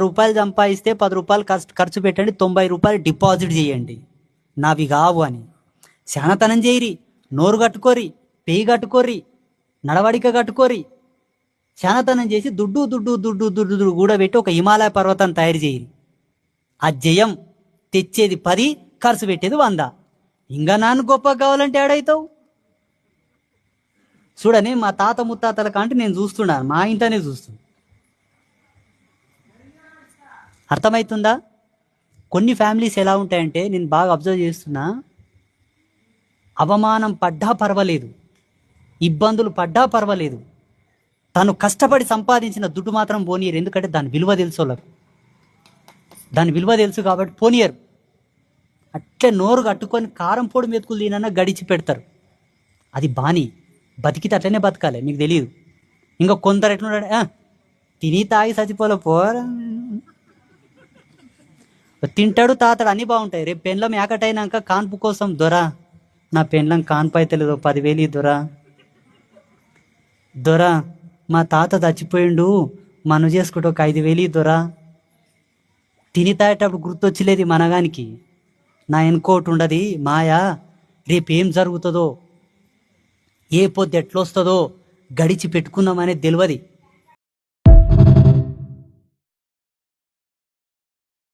రూపాయలు సంపాదిస్తే 10 రూపాయలు ఖర్చు పెట్టండి, 90 రూపాయలు డిపాజిట్ చేయండి, నావి కావు అని. శానతనం చేయరి, నోరు కట్టుకోరి, పెయి కట్టుకోరి, నడవడిక కట్టుకోరి, శానతనం చేసి దుడ్డు దుడ్డు దుడ్డు దుడ్డు దుడ్డు కూడబెట్టి ఒక హిమాలయ పర్వతం తయారు చేయరి. ఆ జయం తెచ్చేది 10, ఖర్చు పెట్టేది 100. ఇంకా నాన్న గొప్ప కావాలంటే ఏడవుతావు? చూడని మా తాత ముత్తాతల కంటే నేను చూస్తున్నాను, మా ఇంటనే చూస్తున్నా. అర్థమవుతుందా? కొన్ని ఫ్యామిలీస్ ఎలా ఉంటాయంటే, నేను బాగా అబ్జర్వ్ చేస్తున్నా, అవమానం పడ్డా పర్వాలేదు, ఇబ్బందులు పడ్డా పర్వాలేదు, తను కష్టపడి సంపాదించిన దుడ్డు మాత్రం పోనీయరు. ఎందుకంటే దాని విలువ తెలుసు వాళ్ళకు, దాని విలువ తెలుసు కాబట్టి పోనీయరు. అట్లే నోరు కట్టుకొని కారం పొడి మెతుకులు తినన్నా గడిచి పెడతారు. అది బాని, బతికితే అట్లనే బతకాలి, మీకు తెలియదు. ఇంకా కొందరు ఎట్లున్నాడు, తిని తాగి చచ్చిపోలే పోరా, తింటాడు తాతాడు అన్నీ బాగుంటాయి. రేపు పెండ్లం ఏకటైనాక కాన్పు కోసం, దొరా నా పెండ్లం కాన్పు అయితే లేదు, 10,000 దొరా మా తాత చచ్చిపోయిండు, మనం చేసుకుంటే ఒక 5,000 దొరా. తిని తాగేటప్పుడు గుర్తొచ్చలేదు మనగానికి, నా ఎన్కోటి ఉండదు మాయా, రేపేం జరుగుతుందో, ఏ పొద్దు ఎట్లొస్తుందో గడిచి పెట్టుకుందామనేది తెలియదు.